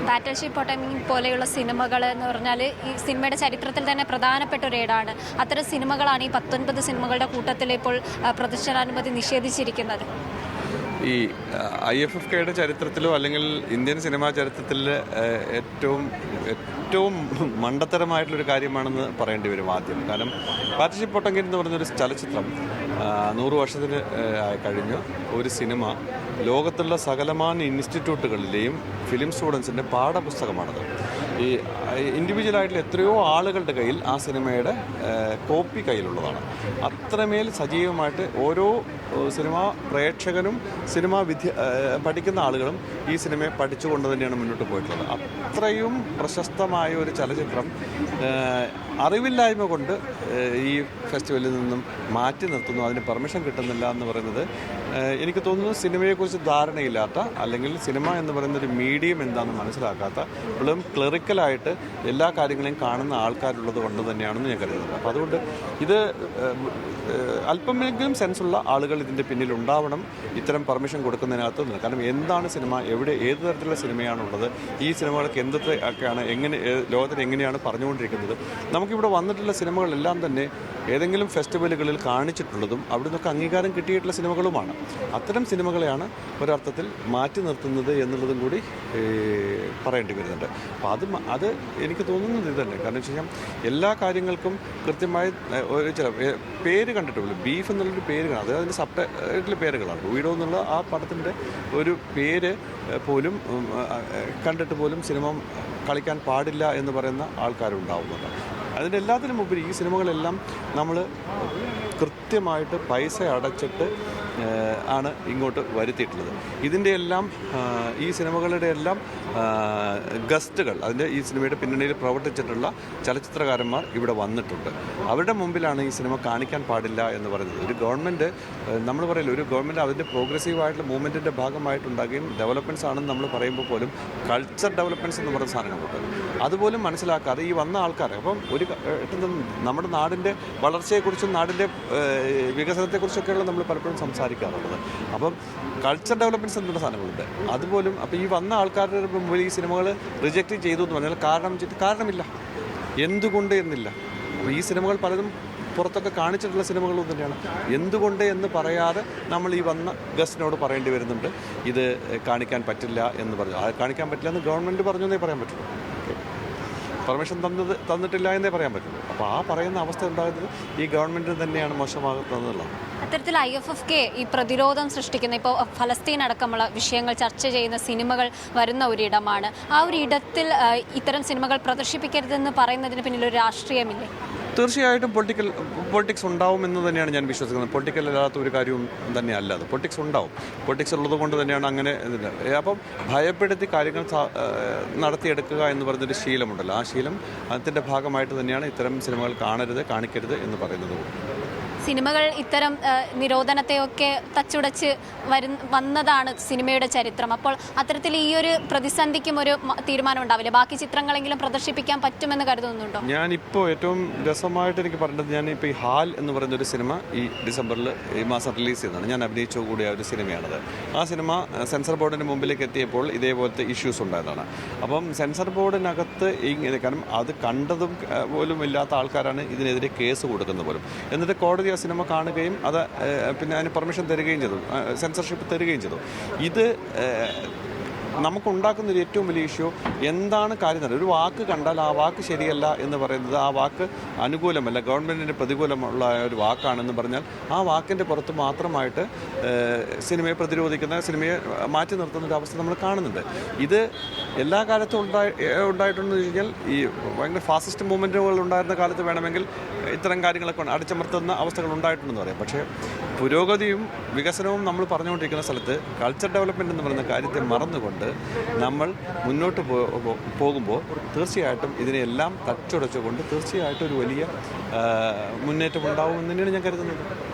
ബാറ്റിൽഷിപ്പ് പൊട്ടമിങ് പോലെയുള്ള സിനിമകൾ എന്ന് പറഞ്ഞാൽ ഈ സിനിമയുടെ ചരിത്രത്തിൽ തന്നെ പ്രധാനപ്പെട്ട ഒരു ഏടാണ്. അത്തരം സിനിമകളാണ് ഈ 19 സിനിമകളുടെ കൂട്ടത്തിൽ ഇപ്പോൾ പ്രദർശനാനുമതി നിഷേധിച്ചിരിക്കുന്നത്. ഈ IFFKയുടെ ചരിത്രത്തിലോ അല്ലെങ്കിൽ ഇന്ത്യൻ സിനിമാ ചരിത്രത്തിൽ ഏറ്റവും മണ്ടത്തരമായിട്ടുള്ളൊരു കാര്യമാണെന്ന് പറയേണ്ടി വരും ആദ്യം. കാരണം ബാറ്റിൽഷിപ്പ് പൊട്ടമിങ് എന്ന് പറഞ്ഞൊരു ചലച്ചിത്രം 100 വർഷത്തിന് കഴിഞ്ഞ് ഒരു സിനിമ ലോകത്തുള്ള സകലമാന ഇൻസ്റ്റിറ്റ്യൂട്ടുകളിലെയും ഫിലിം സ്റ്റുഡൻസിൻ്റെ പാഠപുസ്തകമാണത്. ഈ ഇൻഡിവിജ്വലായിട്ടുള്ള എത്രയോ ആളുകളുടെ കയ്യിൽ ആ സിനിമയുടെ കോപ്പി കയ്യിലുള്ളതാണ്. അത്രമേൽ സജീവമായിട്ട് ഓരോ സിനിമാ പ്രേക്ഷകനും പഠിക്കുന്ന ആളുകളും ഈ സിനിമയെ പഠിച്ചുകൊണ്ട് തന്നെയാണ് മുന്നോട്ട് പോയിട്ടുള്ളത്. അത്രയും പ്രശസ്തമായ ഒരു ചലച്ചിത്രം അറിവില്ലായ്മ കൊണ്ട് ഈ ഫെസ്റ്റിവലിൽ നിന്നും മാറ്റി നിർത്തുന്നു, അതിന് പെർമിഷൻ കിട്ടുന്നില്ല എന്ന് പറയുന്നത് എനിക്ക് തോന്നുന്നു സിനിമയെക്കുറിച്ച് ധാരണയില്ലാത്ത, അല്ലെങ്കിൽ സിനിമ എന്ന് പറയുന്നൊരു മീഡിയം എന്താണെന്ന് മനസ്സിലാക്കാത്ത, ഇപ്പോഴും ക്ലറിക്കലായിട്ട് എല്ലാ കാര്യങ്ങളെയും കാണുന്ന ആൾക്കാരുള്ളത് കൊണ്ട് തന്നെയാണെന്ന് ഞാൻ കരുതുന്നത്. അപ്പോൾ അതുകൊണ്ട് ഇത് അല്പമെങ്കിലും സെൻസുള്ള ആളുകൾ ഇതിൻ്റെ പിന്നിൽ ഉണ്ടാവണം, ഇത്തരം പെർമിഷൻ കൊടുക്കുന്നതിനകത്ത്. കാരണം എന്താണ് സിനിമ, ഏത് തരത്തിലുള്ള സിനിമയാണുള്ളത്, ഈ സിനിമകളൊക്കെ എന്തൊക്കെയാണ്, ലോകത്തിന് എങ്ങനെയാണ് പറഞ്ഞുകൊണ്ടിരിക്കുന്നത്. നമുക്കിവിടെ വന്നിട്ടുള്ള സിനിമകളെല്ലാം തന്നെ ഏതെങ്കിലും ഫെസ്റ്റിവലുകളിൽ കാണിച്ചിട്ടുള്ളതും അവിടെ നിന്നൊക്കെ അംഗീകാരം കിട്ടിയിട്ടുള്ള സിനിമകളുമാണ്. അത്തരം സിനിമകളെയാണ് ഒരർത്ഥത്തിൽ മാറ്റി നിർത്തുന്നത് എന്നുള്ളതും കൂടി പറയേണ്ടി വരുന്നുണ്ട്. അപ്പോൾ അത് എനിക്ക് തോന്നുന്നത് ഇത് തന്നെ. കാരണം വെച്ച് കഴിഞ്ഞാൽ എല്ലാ കാര്യങ്ങൾക്കും കൃത്യമായി ഒരു ചില പേര് കണ്ടിട്ടുള്ളൂ. ബീഫ് എന്നുള്ളൊരു പേര് കാണാം, അതായത് അതിൻ്റെ സബ്ടൈറ്റിൽ പേരുകളാണ്. വീടോ എന്നുള്ള ആ പടത്തിൻ്റെ ഒരു പേര് പോലും കണ്ടിട്ട് പോലും സിനിമ കളിക്കാൻ പാടില്ല എന്ന് പറയുന്ന ആൾക്കാരുണ്ടാവുന്നുണ്ട്. അതിൻ്റെ എല്ലാത്തിനും ഉപരി ഈ സിനിമകളെല്ലാം നമ്മൾ കൃത്യമായിട്ട് പൈസ അടച്ചിട്ട് ആണ് ഇങ്ങോട്ട് വരുത്തിയിട്ടുള്ളത്. ഇതിൻ്റെ എല്ലാം ഈ സിനിമകളുടെ എല്ലാം ഗസ്റ്റുകൾ, അതിൻ്റെ ഈ സിനിമയുടെ പിന്നണിയിൽ പ്രവർത്തിച്ചിട്ടുള്ള ചലച്ചിത്രകാരന്മാർ ഇവിടെ വന്നിട്ടുണ്ട്. അവരുടെ മുമ്പിലാണ് ഈ സിനിമ കാണിക്കാൻ പാടില്ല എന്ന് പറയുന്നത്. ഒരു ഗവൺമെൻറ്, നമ്മൾ പറയില്ല, ഒരു ഗവൺമെൻറ് അതിൻ്റെ പ്രോഗ്രസീവായിട്ടുള്ള മൂവ്മെൻറ്റിൻ്റെ ഭാഗമായിട്ടുണ്ടാകുകയും ഡെവലപ്മെൻറ്റ്സ് ആണെന്ന് നമ്മൾ പറയുമ്പോൾ പോലും കൾച്ചർ ഡെവലപ്മെൻറ്റ്സ് എന്ന് പറയുന്ന സാധനങ്ങളുണ്ട്. അതുപോലും മനസ്സിലാക്കാതെ ഈ വന്ന ആൾക്കാർ, അപ്പം നമ്മുടെ നാടിൻ്റെ വളർച്ചയെക്കുറിച്ചും നാടിൻ്റെ വികസനത്തെക്കുറിച്ചൊക്കെയുള്ള നമ്മൾ പലപ്പോഴും സംസാരിക്കാറുള്ളത്. അപ്പം കൾച്ചർ ഡെവലപ്മെൻറ്റ്സ് എന്നുള്ള സാധനങ്ങളുണ്ട്. അതുപോലും അപ്പോൾ ഈ വന്ന ആൾക്കാരുടെ മുമ്പിൽ ഈ സിനിമകൾ റിജക്റ്റ് ചെയ്തു എന്ന് പറഞ്ഞാൽ കാരണമില്ല, എന്തുകൊണ്ട് എന്നില്ല. അപ്പോൾ ഈ സിനിമകൾ പലതും പുറത്തൊക്കെ കാണിച്ചിട്ടുള്ള സിനിമകളും തന്നെയാണ്. എന്തുകൊണ്ട് എന്ന് പറയാതെ നമ്മൾ ഈ വന്ന ഗസ്റ്റിനോട് പറയേണ്ടി വരുന്നുണ്ട്, ഇത് കാണിക്കാൻ പറ്റില്ല എന്ന് പറഞ്ഞു. അത് കാണിക്കാൻ പറ്റില്ല എന്ന് ഗവൺമെൻറ് പറഞ്ഞു എന്നേ പറയാൻ പറ്റുള്ളൂ, പെർമിഷൻ തന്നിട്ടില്ല എന്നേ പറയാൻ പറ്റുള്ളൂ. അപ്പോൾ ആ പറയുന്ന അവസ്ഥ ഉണ്ടാകുന്നത് ഈ ഗവൺമെൻറ് തന്നെയാണ് മോശമാകുന്നതെന്നുള്ളത്. അത്തരത്തിൽ IFFK ഈ പ്രതിരോധം സൃഷ്ടിക്കുന്ന, ഇപ്പോൾ ഫലസ്തീൻ അടക്കമുള്ള വിഷയങ്ങൾ ചർച്ച ചെയ്യുന്ന സിനിമകൾ വരുന്ന ഒരിടമാണ്. ആ ഒരു ഇടത്തിൽ ഇത്തരം സിനിമകൾ പ്രദർശിപ്പിക്കരുതെന്ന് പറയുന്നതിന് പിന്നിൽ ഒരു രാഷ്ട്രീയമില്ലേ? തീർച്ചയായിട്ടും പൊളിറ്റിക്സ് ഉണ്ടാവും എന്ന് തന്നെയാണ് ഞാൻ വിശ്വസിക്കുന്നത്. പൊളിറ്റിക്കൽ അല്ലാത്ത ഒരു കാര്യവും തന്നെയല്ല അത്. പൊളിറ്റിക്സ് ഉണ്ടാവും. പൊളിറ്റിക്സ് ഉള്ളത് കൊണ്ട് തന്നെയാണ് അങ്ങനെ. അപ്പം ഭയപ്പെടുത്തി കാര്യങ്ങൾ നടത്തിയെടുക്കുക എന്ന് പറയുന്നൊരു ശീലമുണ്ടല്ലോ, ആ ശീലം അതിൻ്റെ ഭാഗമായിട്ട് തന്നെയാണ് ഇത്തരം സിനിമകൾ കാണിക്കരുത് എന്ന് പറയുന്നത്. സിനിമകൾ ഇത്തരം നിരോധനത്തെയൊക്കെ തച്ചുടച്ച് വന്നതാണ് സിനിമയുടെ ചരിത്രം. അപ്പോൾ അത്തരത്തിൽ ഈ ഒരു പ്രതിസന്ധിക്കും ഒരു തീരുമാനം ഉണ്ടാവില്ല, ബാക്കി ചിത്രങ്ങളെങ്കിലും പ്രദർശിപ്പിക്കാൻ പറ്റുമെന്ന് കരുതുന്നുണ്ടോ? ഞാനിപ്പോൾ ഏറ്റവും രസമായിട്ട് എനിക്ക് പറഞ്ഞത്, ഞാനിപ്പോൾ ഈ ഹാൽ എന്ന് പറയുന്നൊരു സിനിമ ഈ ഡിസംബറിൽ ഈ മാസം റിലീസ് ചെയ്തതാണ്. ഞാൻ അഭിനയിച്ചു കൂടിയ ഒരു സിനിമയാണത്. ആ സിനിമ സെൻസർ ബോർഡിൻ്റെ മുമ്പിലേക്ക് എത്തിയപ്പോൾ ഇതേപോലത്തെ ഇഷ്യൂസ് ഉണ്ടായതാണ്. അപ്പം സെൻസർ ബോർഡിനകത്ത് ഇങ്ങനെ, കാരണം അത് കണ്ടതും പോലും ഇല്ലാത്ത ആൾക്കാരാണ് ഇതിനെതിരെ കേസ് കൊടുക്കുന്നത് പോലും. എന്നിട്ട് കോടതി ആ സിനിമ കാണുകയും അത് പിന്നെ അതിന് പെർമിഷൻ തരികയും ചെയ്തു, സെൻസർഷിപ്പ് തരികയും ചെയ്തു. ഇത് നമുക്കുണ്ടാക്കുന്നൊരു ഏറ്റവും വലിയ ഇഷ്യൂ എന്താണ് കാര്യം? ഒരു വാക്ക് കണ്ടാൽ ആ വാക്ക് ശരിയല്ല എന്ന് പറയുന്നത്, ആ വാക്ക് അനുകൂലമല്ല, ഗവൺമെൻറ്റിന് പ്രതികൂലമുള്ള ഒരു വാക്കാണെന്ന് പറഞ്ഞാൽ ആ വാക്കിൻ്റെ പുറത്ത് മാത്രമായിട്ട് സിനിമയെ പ്രതിരോധിക്കുന്ന, സിനിമയെ മാറ്റി നിർത്തുന്ന ഒരു അവസ്ഥ നമ്മൾ കാണുന്നുണ്ട്. ഇത് എല്ലാ കാലത്തും ഉണ്ടായിട്ടുണ്ടെന്ന് വെച്ച് കഴിഞ്ഞാൽ ഈ ഭയങ്കര ഫാസിസ്റ്റ് മൂവ്മെൻറ്റുകൾ ഉണ്ടായിരുന്ന കാലത്ത് വേണമെങ്കിൽ ഇത്തരം കാര്യങ്ങളൊക്കെ അടിച്ചമർത്തുന്ന അവസ്ഥകൾ ഉണ്ടായിട്ടുണ്ടെന്ന് പറയാം. പക്ഷേ പുരോഗതിയും വികസനവും നമ്മൾ പറഞ്ഞുകൊണ്ടിരിക്കുന്ന സ്ഥലത്ത് കൾച്ചർ ഡെവലപ്മെൻറ്റ് എന്ന് പറയുന്ന കാര്യത്തെ മറന്നുകൊണ്ട് നമ്മൾ മുന്നോട്ട് പോകുമ്പോൾ തീർച്ചയായിട്ടും ഇതിനെല്ലാം തച്ചുടച്ചുകൊണ്ട് തീർച്ചയായിട്ടും ഒരു വലിയ മുന്നേറ്റം ഉണ്ടാവുമെന്ന് തന്നെയാണ് ഞാൻ കരുതുന്നത്.